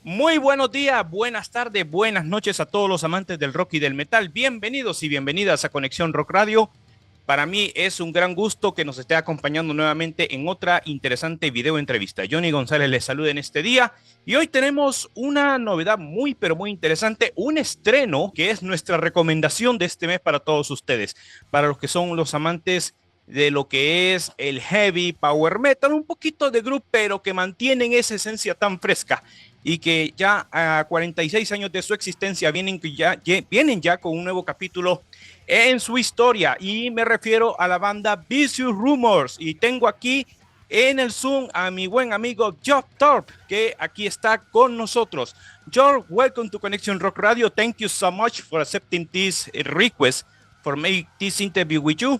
Muy buenos días, buenas tardes, buenas noches a todos los amantes del rock y del metal. Bienvenidos y bienvenidas a Conexión Rock Radio. Para mí es un gran gusto que nos esté acompañando nuevamente en otra interesante video entrevista. Johnny González les saluda en este día y hoy tenemos una novedad muy pero muy interesante, un estreno que es nuestra recomendación de este mes para todos ustedes, para los que son los amantes de lo que es el heavy power metal, un poquito de grupo, pero que mantienen esa esencia tan fresca y que ya a 46 años de su existencia vienen ya con un nuevo capítulo en su historia, y me refiero a la banda Vicious Rumors, y tengo aquí en el Zoom a mi buen amigo Geoff Thorpe, que aquí está con nosotros. Geoff, welcome to Conexión Rock Radio. Thank you so much for accepting this request for make this interview with you.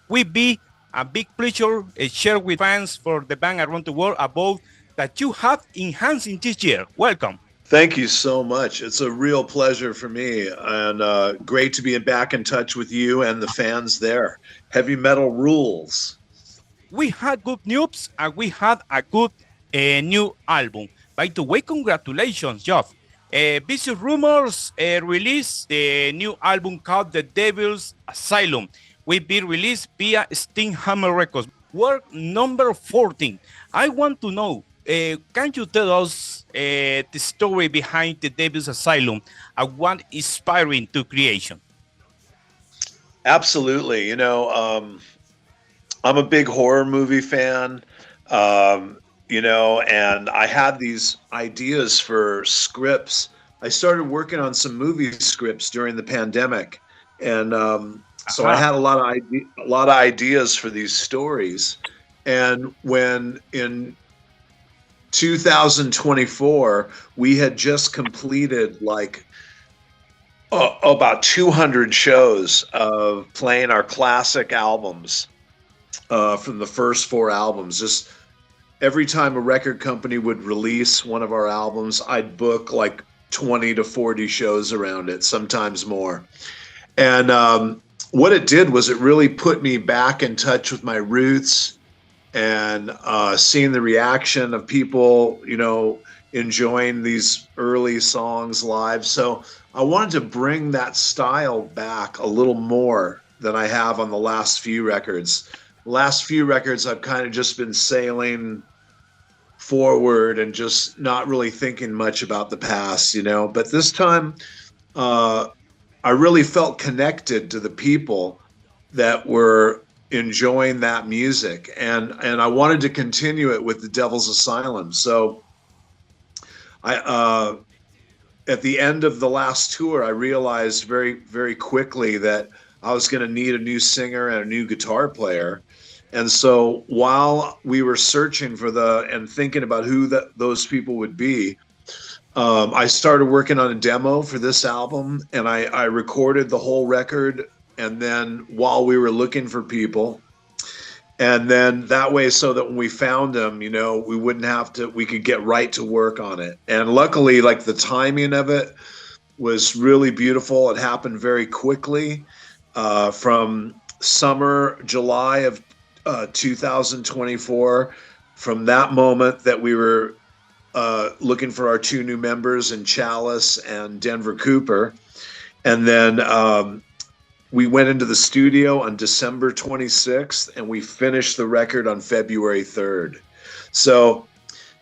We be a big pleasure share with fans for the band around the world about that you have enhancing this year. Welcome. Thank you so much. It's a real pleasure for me, and great to be back in touch with you and the fans there. Heavy metal rules. We had good news and we had a good new album. By the way, congratulations, Geoff. Vicious Rumors released the new album called The Devil's Asylum. Will be released via Stinghammer Records. Work number 14. I want to know, can you tell us the story behind The Devil's Asylum and what inspiring to creation? Absolutely. You know, I'm a big horror movie fan, you know, and I had these ideas for scripts. I started working on some movie scripts during the pandemic, and so I had a lot of ideas for these stories. And when in 2024, we had just completed like about 200 shows of playing our classic albums from the first 4 albums. Just every time a record company would release one of our albums, I'd book like 20 to 40 shows around it, sometimes more. And what it did was it really put me back in touch with my roots, and seeing the reaction of people, you know, enjoying these early songs live. So I wanted to bring that style back a little more than I have on the last few records. Last few records, I've kind of just been sailing forward and just not really thinking much about the past, you know. But this time, I really felt connected to the people that were enjoying that music, and I wanted to continue it with The Devil's Asylum. So I at the end of the last tour, I realized very quickly that I was going to need a new singer and a new guitar player. And so while we were searching for and thinking about who those people would be, I started working on a demo for this album, and I recorded the whole record. And then while we were looking for people, and then that way, so that when we found them, you know, we could get right to work on it. And luckily, like, the timing of it was really beautiful. It happened very quickly, from July of 2024. From that moment that we were looking for our 2 new members in Chalice and Denver Cooper. And then we went into the studio on December 26th, and we finished the record on February 3rd. So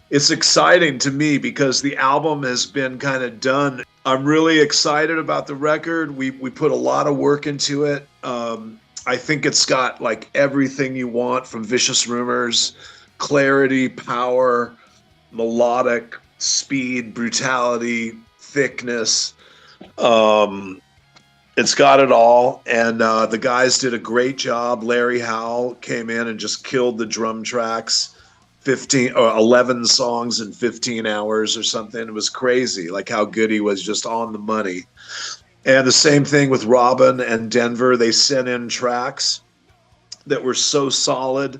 it's exciting to me because the album has been kind of done. I'm really excited about the record. We put a lot of work into it. I think it's got like everything you want from Vicious Rumors: clarity, power, melodic, speed, brutality, thickness. It's got it all, and the guys did a great job. Larry Howell came in and just killed the drum tracks. 11 songs in 15 hours or something. It was crazy, like how good he was, just on the money. And the same thing with Robin and Denver. They sent in tracks that were so solid.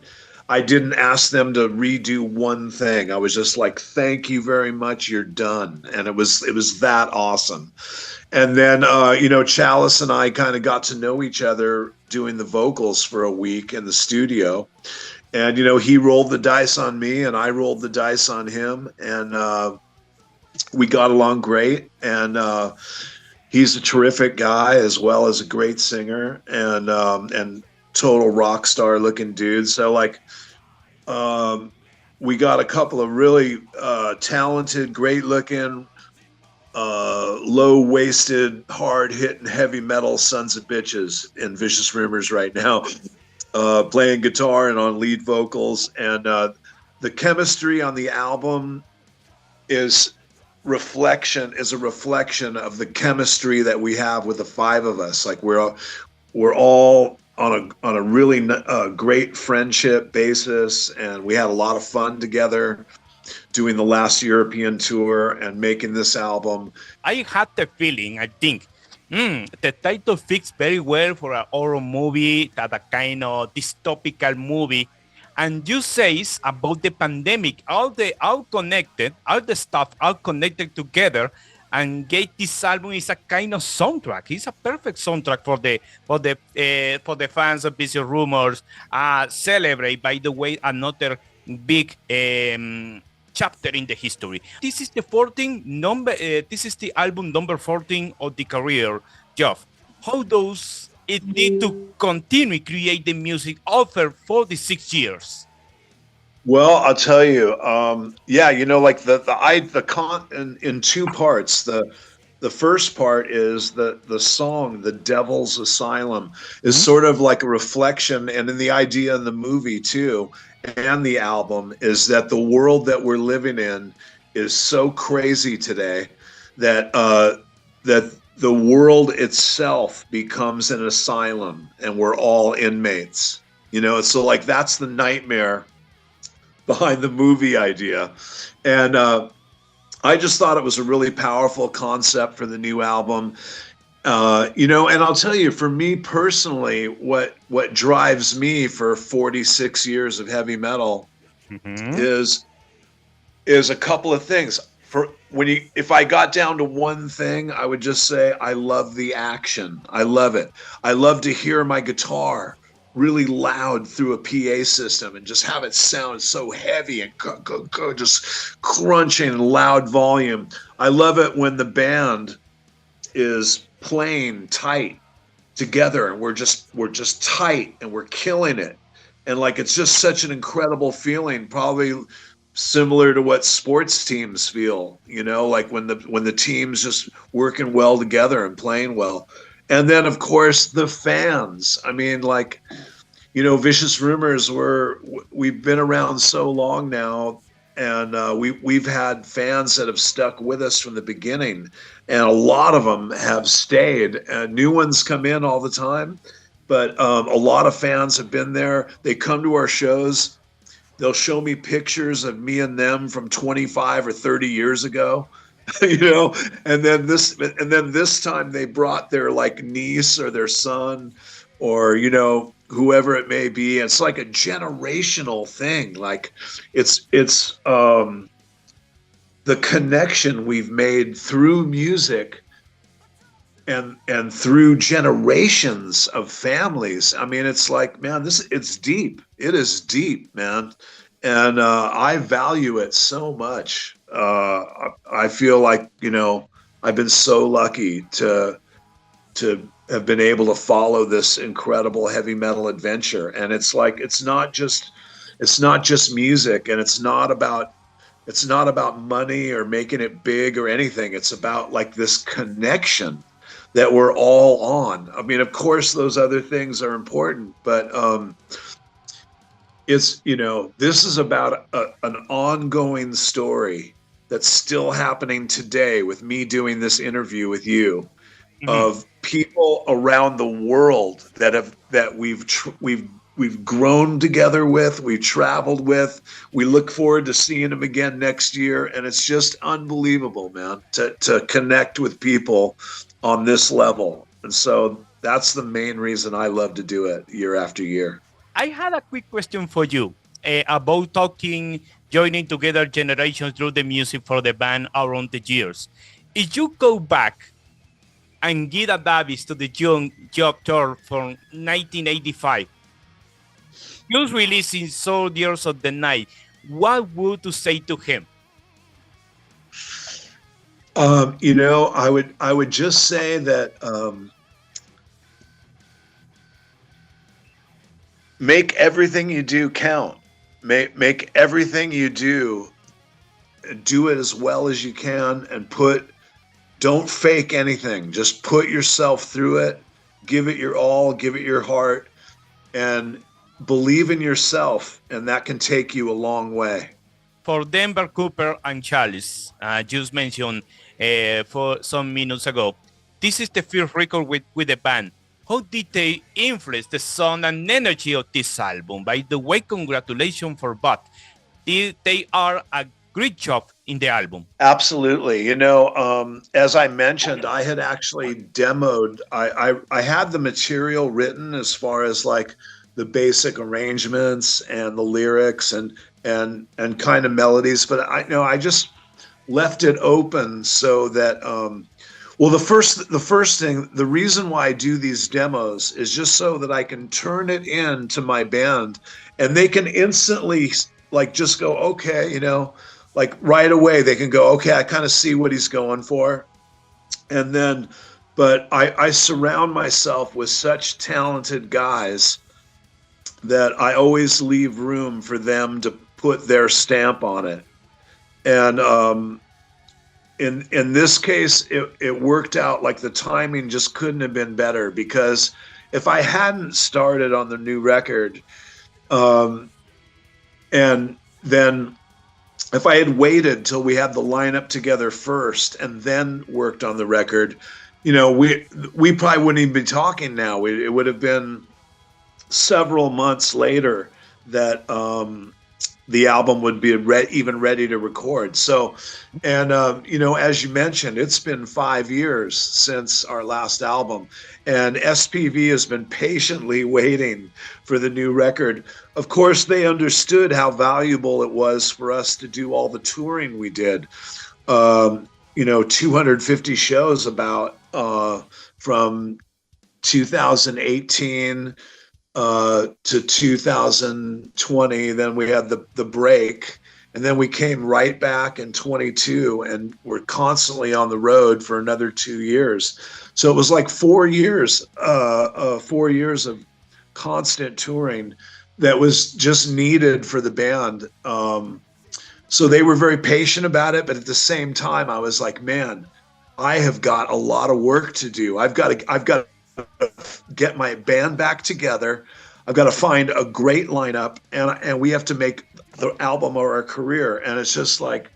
I didn't ask them to redo one thing. I was just like, thank you very much, you're done. And it was that awesome. And then, you know, Chalice and I kind of got to know each other doing the vocals for a week in the studio. And, you know, he rolled the dice on me and I rolled the dice on him. And we got along great, and he's a terrific guy as well as a great singer, and total rock star looking dude. So like, we got a couple of really talented, great looking, low-waisted, hard-hitting heavy metal sons of bitches in Vicious Rumors right now, playing guitar and on lead vocals. And the chemistry on the album is a reflection of the chemistry that we have with the five of us. Like we're all on a really great friendship basis, and we had a lot of fun together doing the last European tour and making this album. I had the feeling, I think, the title fits very well for a horror movie, that a kind of dystopical movie. And you says about the pandemic, all the stuff all connected together, and get this album is a kind of soundtrack. It's a perfect soundtrack for the fans of Vicious Rumors. Celebrate, by the way, another big chapter in the history. This is the 14 number. This is the album number 14 of the career, Geoff. How does it need to continue create the music after 46 years? Well, I'll tell you, yeah, you know, like in two parts. The first part is the song, "The Devil's Asylum," is sort of like a reflection, and in the idea in the movie too, and the album, is that the world that we're living in is so crazy today that that the world itself becomes an asylum, and we're all inmates. You know, so like that's the nightmare behind the movie idea. And I just thought it was a really powerful concept for the new album. You know, and I'll tell you, for me personally, what drives me for 46 years of heavy metal is a couple of things. If I got down to one thing, I would just say I love the action. I love it. I love to hear my guitar really loud through a PA system and just have it sound so heavy and just crunching and loud volume. I love it when the band is playing tight together and we're just tight and we're killing it. And like, it's just such an incredible feeling, probably similar to what sports teams feel, you know, like when the team's just working well together and playing well. And then, of course, the fans. I mean, like, you know, Vicious Rumors, we've been around so long now, and we've had fans that have stuck with us from the beginning, and a lot of them have stayed. New ones come in all the time, but a lot of fans have been there. They come to our shows. They'll show me pictures of me and them from 25 or 30 years ago. You know, and then this time they brought their like niece or their son, or, you know, whoever it may be. It's like a generational thing. Like it's the connection we've made through music and through generations of families. I mean, it's like, man, it's deep. It is deep, man. And I value it so much. I feel like, you know, I've been so lucky to have been able to follow this incredible heavy metal adventure. And it's like, it's not just music, and it's not about money or making it big or anything. It's about like this connection that we're all on. I mean, of course those other things are important, but it's, you know, this is about an ongoing story that's still happening today with me doing this interview with you, of people around the world that we've grown together with, we've traveled with. We look forward to seeing them again next year, and it's just unbelievable, man, to connect with people on this level. And so that's the main reason I love to do it year after year. I had a quick question for you about joining together generations through the music for the band around the years. If you go back and give a Davis to the young Geoff Thorpe from 1985, just releasing Soldiers of the Night, what would you say to him? I would just say that make everything you do count. Make everything you do it as well as you can, and don't fake anything. Just put yourself through it. Give it your all. Give it your heart, and believe in yourself, and that can take you a long way. For Denver, Cooper, and Charles, just mentioned for some minutes ago, this is the first record with the band. How did they influence the sound and energy of this album? By the way, congratulations for both. They are a great job in the album. Absolutely. As I mentioned, I had actually demoed. I had the material written as far as like the basic arrangements and the lyrics and kind of melodies, but I just left it open so that the first thing, the reason why I do these demos is just so that I can turn it in to my band and they can instantly like just go, okay, like right away they can go, okay, I kind of see what he's going for. And then, but I surround myself with such talented guys that I always leave room for them to put their stamp on it. And in this case, it worked out. Like the timing just couldn't have been better, because if I hadn't started on the new record, and then if I had waited till we had the lineup together first and then worked on the record, we probably wouldn't even be talking now. It would have been several months later that the album would be even ready to record. So, and as you mentioned, it's been 5 years since our last album, and SPV has been patiently waiting for the new record. Of course, they understood how valuable it was for us to do all the touring we did. 250 shows about from 2018 to 2020. Then we had the break, and then we came right back in 22, and we're constantly on the road for another 2 years. So it was like 4 years, 4 years of constant touring that was just needed for the band. So they were very patient about it, but at the same time, I was like, man, I have got a lot of work to do. I've got to get my band back together. I've got to find a great lineup, and we have to make the album of our career. And it's just like,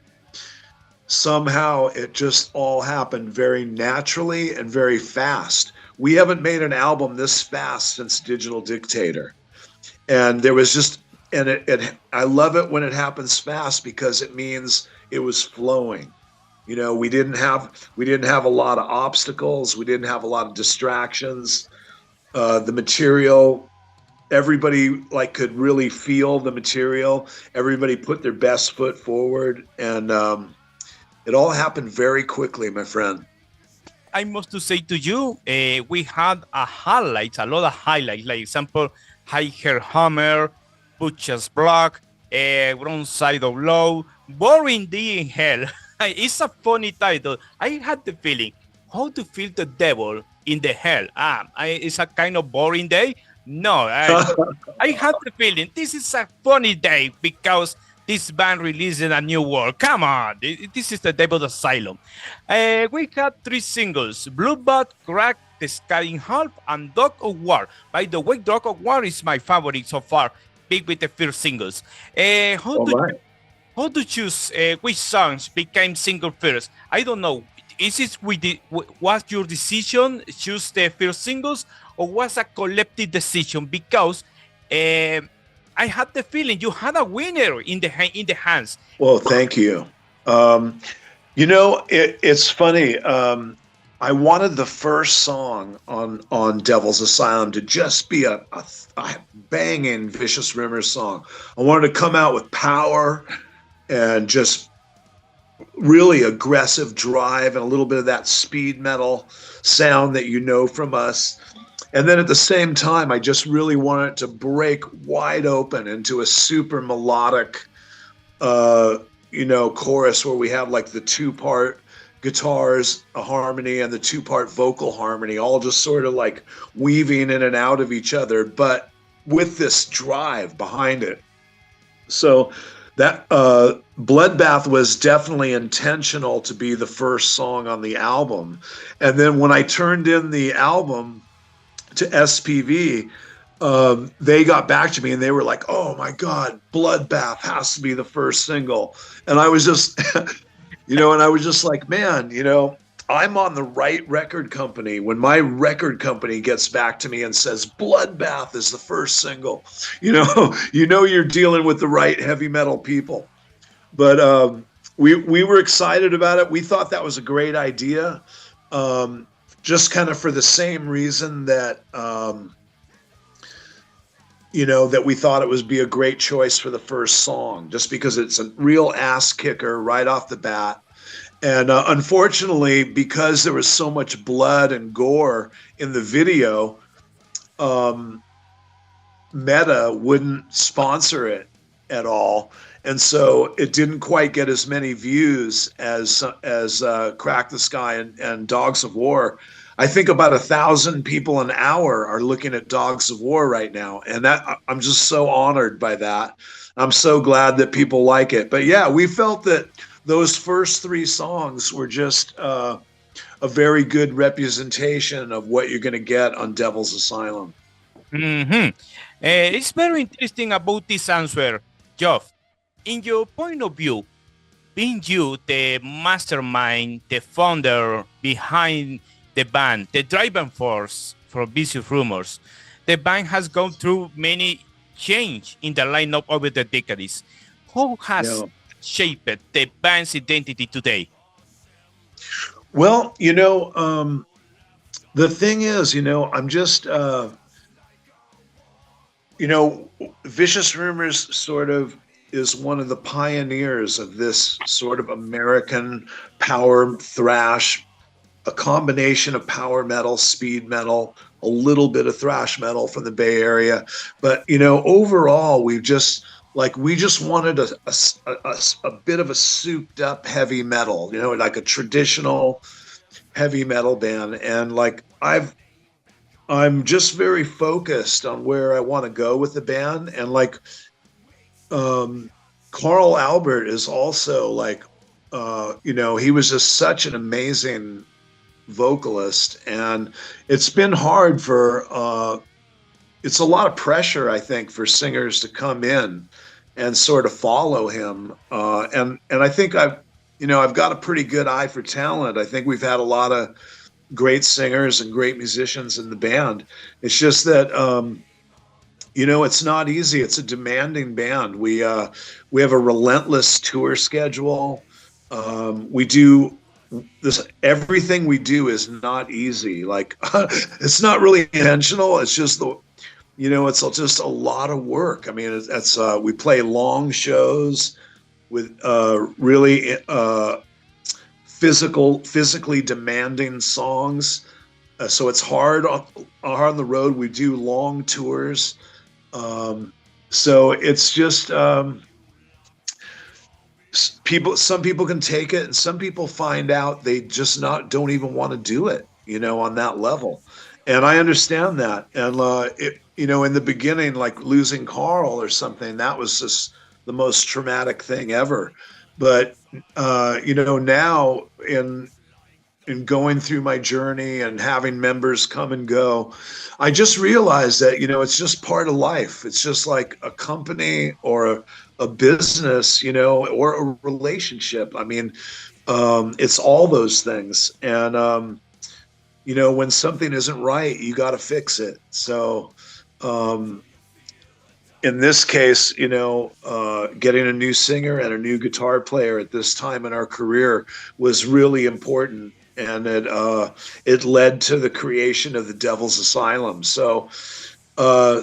somehow it just all happened very naturally and very fast. We haven't made an album this fast since Digital Dictator. And there was just, and I love it when it happens fast, because it means it was flowing. We didn't have a lot of obstacles. We didn't have a lot of distractions. The material, everybody could really feel the material. Everybody put their best foot forward, and it all happened very quickly, my friend. I must to say to you, we had a lot of highlights, like example, High Hair Hammer, Butcher's Block, Wrong Side of Low, Boring Day in Hell. It's a funny title. I had the feeling, how to feel the devil in the hell. It's a kind of boring day. No, I had the feeling this is a funny day because this band releasing a new work. Come on, this is the Devil's Asylum. We had 3 singles: Bloodbath, Crack the Sky in Half, and Dog of War. By the way, Dog of War is my favorite so far, big with the first singles. How to choose which songs became single first? I don't know. Is it was your decision choose the first singles, or was a collective decision? Because I had the feeling you had a winner in the hands. Well, thank you. It's funny. I wanted the first song on Devil's Asylum to just be a banging Vicious Rimmers song. I wanted to come out with power and just really aggressive drive and a little bit of that speed metal sound that from us. And then at the same time, I just really wanted to break wide open into a super melodic, chorus where we have like the 2-part guitars, a harmony, and the 2-part vocal harmony, all just sort of like weaving in and out of each other, but with this drive behind it. So that Bloodbath was definitely intentional to be the first song on the album. And then when I turned in the album to SPV, they got back to me and they were like, "Oh my God, Bloodbath has to be the first single." And I was just, and I was just like, man, I'm on the right record company. When my record company gets back to me and says Bloodbath is the first single, you're dealing with the right heavy metal people. But we were excited about it. We thought that was a great idea, just kind of for the same reason that, that we thought it would be a great choice for the first song, just because it's a real ass kicker right off the bat. And unfortunately, because there was so much blood and gore in the video, Meta wouldn't sponsor it at all. And so it didn't quite get as many views as Crack the Sky and Dogs of War. I think about 1,000 people an hour are looking at Dogs of War right now. And that I'm just so honored by that. I'm so glad that people like it. But yeah, we felt that those first 3 songs were just a very good representation of what you're going to get on Devil's Asylum. Mm-hmm. It's very interesting about this answer, Geoff. In your point of view, being you the mastermind, the founder behind the band, the driving force for Vicious Rumors, the band has gone through many change in the lineup over the decades. How has shaped the band's identity today? Well, the thing is, I'm just, Vicious Rumors sort of is one of the pioneers of this sort of American power thrash, a combination of power metal, speed metal, a little bit of thrash metal from the Bay Area. But, overall, we just wanted a bit of a souped up heavy metal, like a traditional heavy metal band. And like, I'm just very focused on where I want to go with the band. And like, Carl Albert is also like, he was just such an amazing vocalist, and it's been hard for, it's a lot of pressure, I think, for singers to come in and sort of follow him. And I think I've got a pretty good eye for talent. I think we've had a lot of great singers and great musicians in the band. It's just that, it's not easy. It's a demanding band. We have a relentless tour schedule. We do this, everything we do is not easy. Like, it's not really intentional. It's just it's just a lot of work. I mean, we play long shows with really physically demanding songs. So it's hard on the road. We do long tours. So it's just, some people can take it, and some people find out they just don't even want to do it, on that level. And I understand that. And, in the beginning, like losing Carl or something, that was just the most traumatic thing ever. But, now in going through my journey and having members come and go, I just realized that, it's just part of life. It's just like a company or a business, or a relationship. I mean, it's all those things. And, when something isn't right, you got to fix it. So, in this case, getting a new singer and a new guitar player at this time in our career was really important. And it led to the creation of the Devil's Asylum. So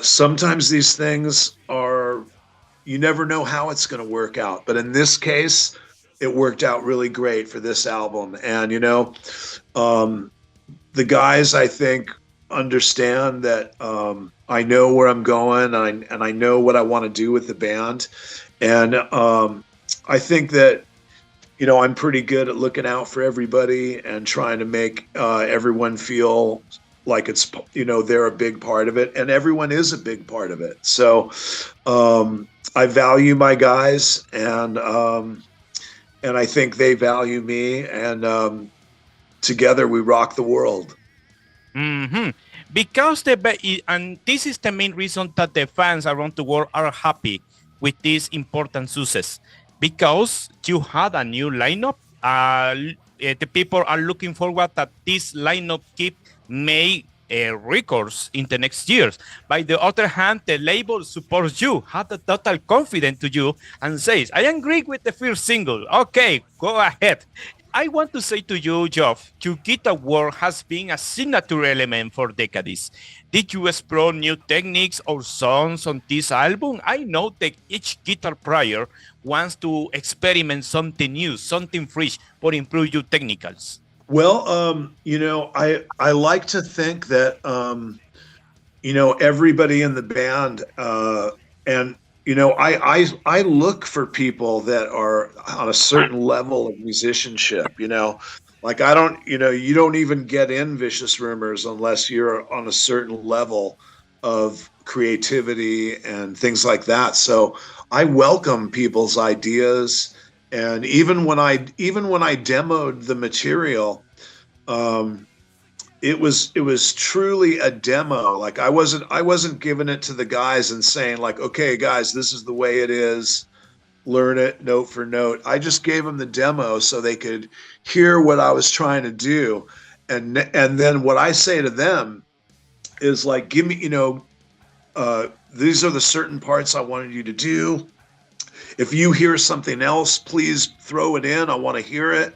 sometimes these things you never know how it's going to work out. But in this case, it worked out really great for this album. And, the guys, I think, understand that I know where I'm going, and I know what I want to do with the band. And I think that, you know, I'm pretty good at looking out for everybody and trying to make everyone feel like it's, you know, they're a big part of it, and everyone is a big part of it. So I value my guys, and I think they value me, and together we rock the world. Mm-hmm. Because and this is the main reason that the fans around the world are happy with this important success, because you had a new lineup. The people are looking forward that this lineup keep make records in the next years. By the other hand, the label supports you, has a total confidence to you, and says, "I agree with the first single. Okay, go ahead." I want to say to you, Geoff, your guitar work has been a signature element for decades. Did you explore new techniques or songs on this album? I know that each guitar player wants to experiment something new, something fresh, for improve your technicals. Well, you know, I like to think that, you know, everybody in the band, and, you know, I look for people that are on a certain level of musicianship, you know, like I don't, you know, you don't even get in Vicious Rumors unless you're on a certain level of creativity and things like that. So I welcome people's ideas. And even when I demoed the material, it was truly a demo. Like I wasn't giving it to the guys and saying like, okay, guys, this is the way it is. Learn it note for note. I just gave them the demo so they could hear what I was trying to do. And then what I say to them is like, give me, you know, these are the certain parts I wanted you to do. If you hear something else, please throw it in. I want to hear it.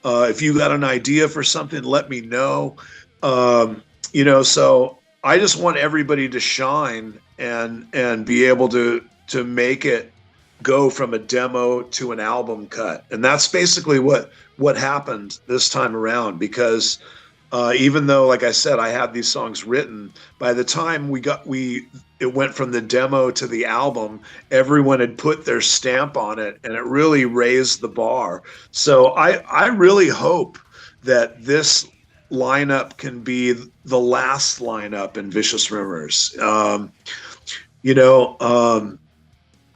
If you got an idea for something, let me know. You know, so I just want everybody to shine and be able to make it go from a demo to an album cut. And that's basically what happened this time around, because even though, like I said, I had these songs written, by the time it went from the demo to the album, everyone had put their stamp on it, and it really raised the bar. So I really hope that this lineup can be the last lineup in Vicious Rumors. You know,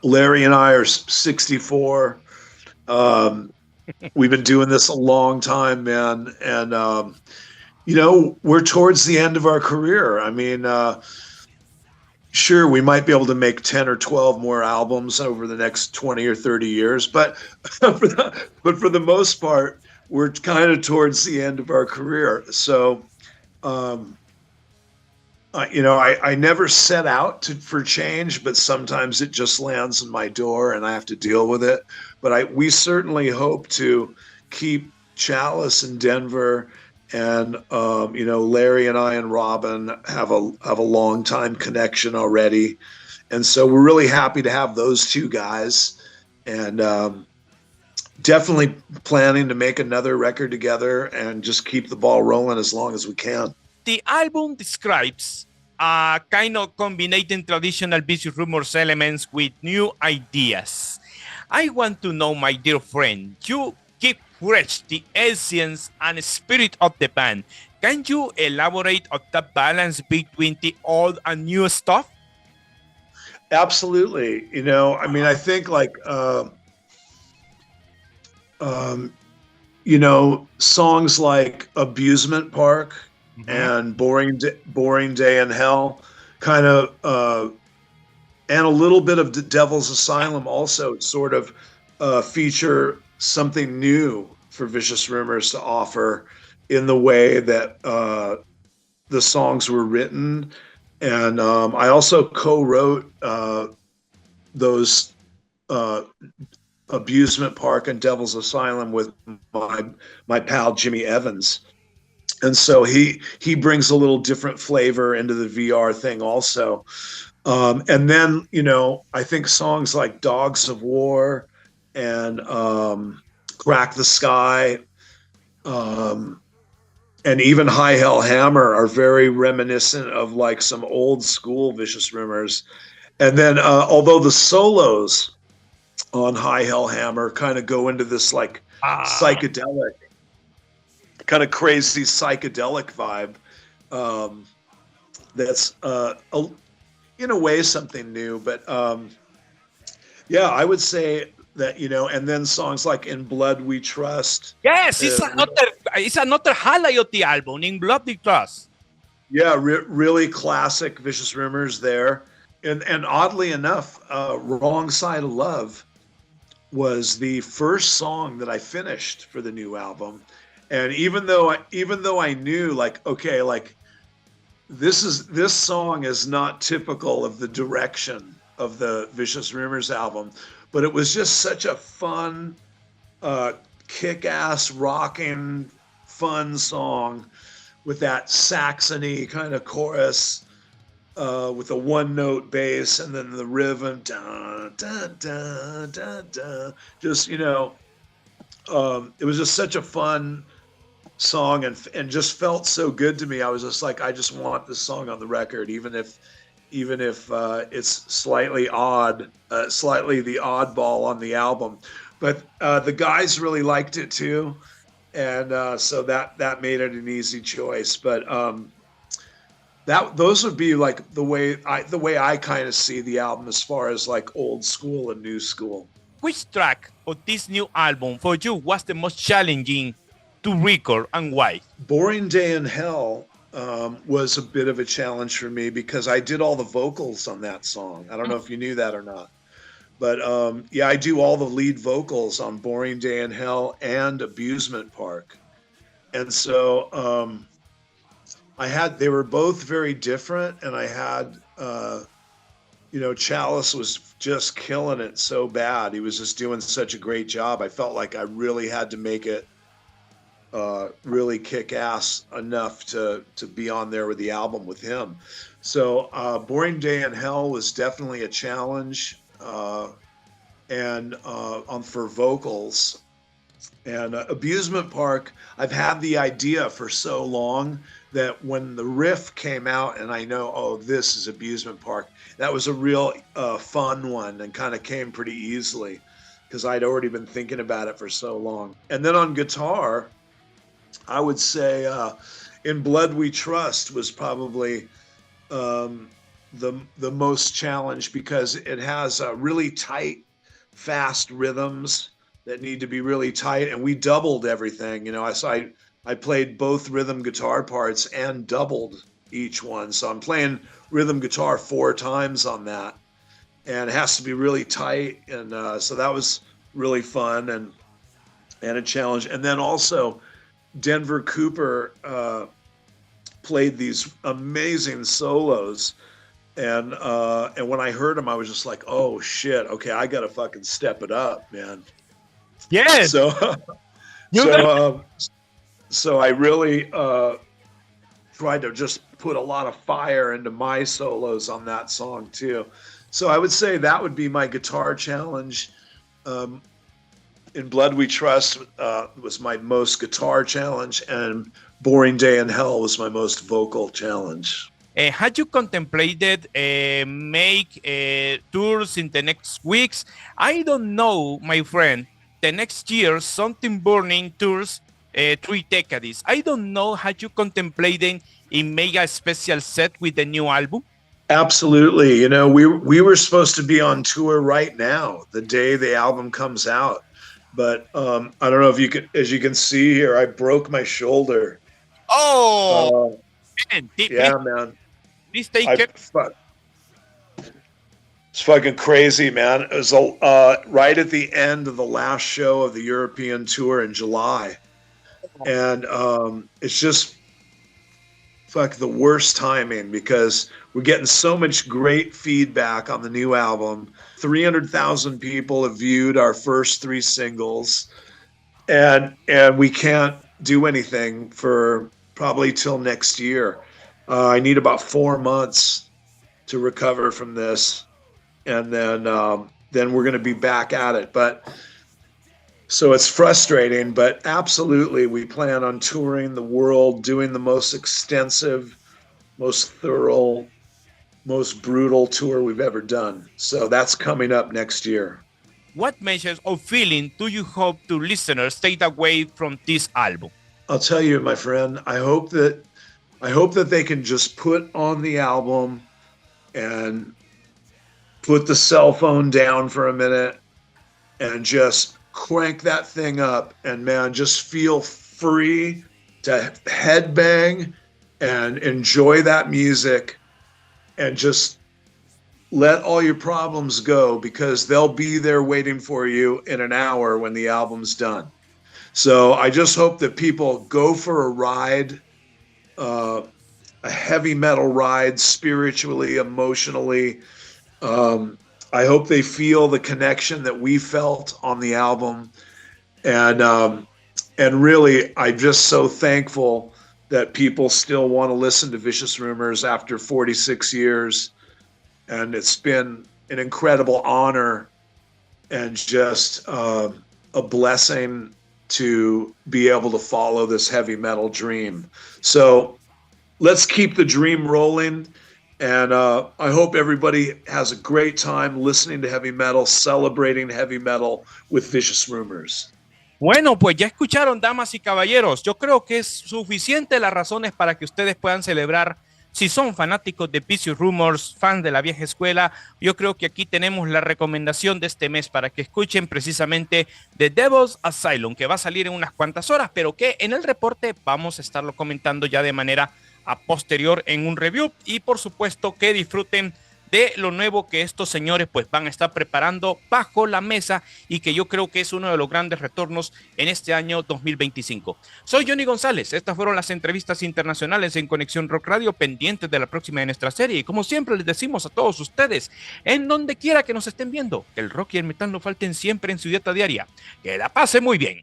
Larry and I are 64. We've been doing this a long time, man. And, you know, we're towards the end of our career. I mean, sure, we might be able to make 10 or 12 more albums over the next 20 or 30 years, but for the most part, we're kind of towards the end of our career. So, you know, I never set out for change, but sometimes it just lands on my door and I have to deal with it. But we certainly hope to keep Chalice in Denver. And, you know, Larry and I and Robin have a long time connection already. And so we're really happy to have those two guys, and definitely planning to make another record together and just keep the ball rolling as long as we can. The album describes a kind of combining traditional Vicious Rumors elements with new ideas. I want to know, my dear friend, you keep fresh the essence and spirit of the band. Can you elaborate on the balance between the old and new stuff? Absolutely. You know, I mean, I think like, you know, songs like Abusement Park and Boring Day in Hell kind of, and a little bit of the Devil's Asylum also sort of feature something new for Vicious Rumors to offer in the way that the songs were written. And I also co-wrote those Abusement Park and Devil's Asylum with my pal Jimmy Evans. And so he brings a little different flavor into the VR thing also. And then, you know, I think songs like Dogs of War and Crack the Sky, and even High Hell Hammer are very reminiscent of like some old school Vicious Rumors. And then although the solos on High Hell Hammer kind of go into this like psychedelic, kind of crazy psychedelic vibe. That's in a way something new, but yeah, I would say that, and then songs like In Blood We Trust. Yes, it's another highlight of the album, In Blood We Trust. Yeah, really classic Vicious Rumors there. And oddly enough, Wrong Side of Love was the first song that I finished for the new album. And even though I knew, like, okay, like this song is not typical of the direction of the Vicious Rumors album, but it was just such a fun, kick-ass, rocking, fun song with that Saxony kind of chorus, with a one-note bass and then the rhythm, dun, dun, dun, dun, dun. Just, it was just such a fun song and just felt so good to me. I was just like, I just want this song on the record, even if it's slightly odd, slightly the oddball on the album. But the guys really liked it too, and so that made it an easy choice. But those would be like the way I kind of see the album as far as like old school and new school. Which track of this new album for you was the most challenging to record, and why? Boring Day in Hell was a bit of a challenge for me because I did all the vocals on that song. I don't know if you knew that or not, but yeah, I do all the lead vocals on Boring Day in Hell and Abusement Park. And so they were both very different, and I had, Chalice was just killing it so bad. He was just doing such a great job. I felt like I really had to make it really kick ass enough to be on there with the album with him. So Boring Day in Hell was definitely a challenge, and for vocals. And Abusement Park, I've had the idea for so long that when the riff came out and I know, oh, this is Abusement Park, that was a real fun one and kind of came pretty easily because I'd already been thinking about it for so long. And then on guitar, I would say In Blood We Trust was probably the most challenged because it has really tight, fast rhythms that need to be really tight, and we doubled everything. I played both rhythm guitar parts and doubled each one, so I'm playing rhythm guitar 4 times on that, and it has to be really tight, and so that was really fun and a challenge. And then also Denver Cooper played these amazing solos, and when I heard them, I was just like, oh shit, okay, I gotta fucking step it up, man. Yes. So I really tried to just put a lot of fire into my solos on that song too. So I would say that would be my guitar challenge. In Blood We Trust was my most guitar challenge, and Boring Day in Hell was my most vocal challenge. Had you contemplated make tours in the next weeks? I don't know, my friend. The next year, Something Burning tours 3 decades. I don't know, had you contemplated in make a special set with the new album? Absolutely. We were supposed to be on tour right now, the day the album comes out. But I don't know if you can, as you can see here, I broke my shoulder. Oh, man. Yeah, man. Please take care. It's fucking crazy, man. It was right at the end of the last show of the European tour in July. And it's just the worst timing because we're getting so much great feedback on the new album. 300,000 people have viewed our first 3 singles, and we can't do anything for probably till next year. I need about 4 months to recover from this, and then we're going to be back at it. But so it's frustrating, but absolutely we plan on touring the world, doing the most extensive, most thorough, most brutal tour we've ever done. So that's coming up next year. what message or feeling do you hope to listeners take away from this album? I'll tell you, my friend, I hope that they can just put on the album and put the cell phone down for a minute and just crank that thing up and, man, just feel free to headbang and enjoy that music and just let all your problems go, because they'll be there waiting for you in an hour when the album's done. So I just hope that people go for a ride, a heavy metal ride, spiritually, emotionally. I hope they feel the connection that we felt on the album. And really, I'm just so thankful that people still want to listen to Vicious Rumors after 46 years. And it's been an incredible honor and just a blessing to be able to follow this heavy metal dream. So let's keep the dream rolling. And I hope everybody has a great time listening to heavy metal, celebrating heavy metal with Vicious Rumors. Bueno, pues ya escucharon, damas y caballeros. Yo creo que es suficiente las razones para que ustedes puedan celebrar. Si son fanáticos de Vicious Rumors, fans de la vieja escuela, yo creo que aquí tenemos la recomendación de este mes para que escuchen precisamente The Devil's Asylum, que va a salir en unas cuantas horas, pero que en el reporte vamos a estarlo comentando ya de manera a posterior en un review. Y por supuesto que disfruten de lo nuevo que estos señores pues van a estar preparando bajo la mesa, y que yo creo que es uno de los grandes retornos en este año 2025. Soy Johnny González, estas fueron las entrevistas internacionales en Conexión Rock Radio, pendientes de la próxima de nuestra serie, y como siempre les decimos a todos ustedes, en donde quiera que nos estén viendo, que el rock y el metal no falten siempre en su dieta diaria. Que la pase muy bien.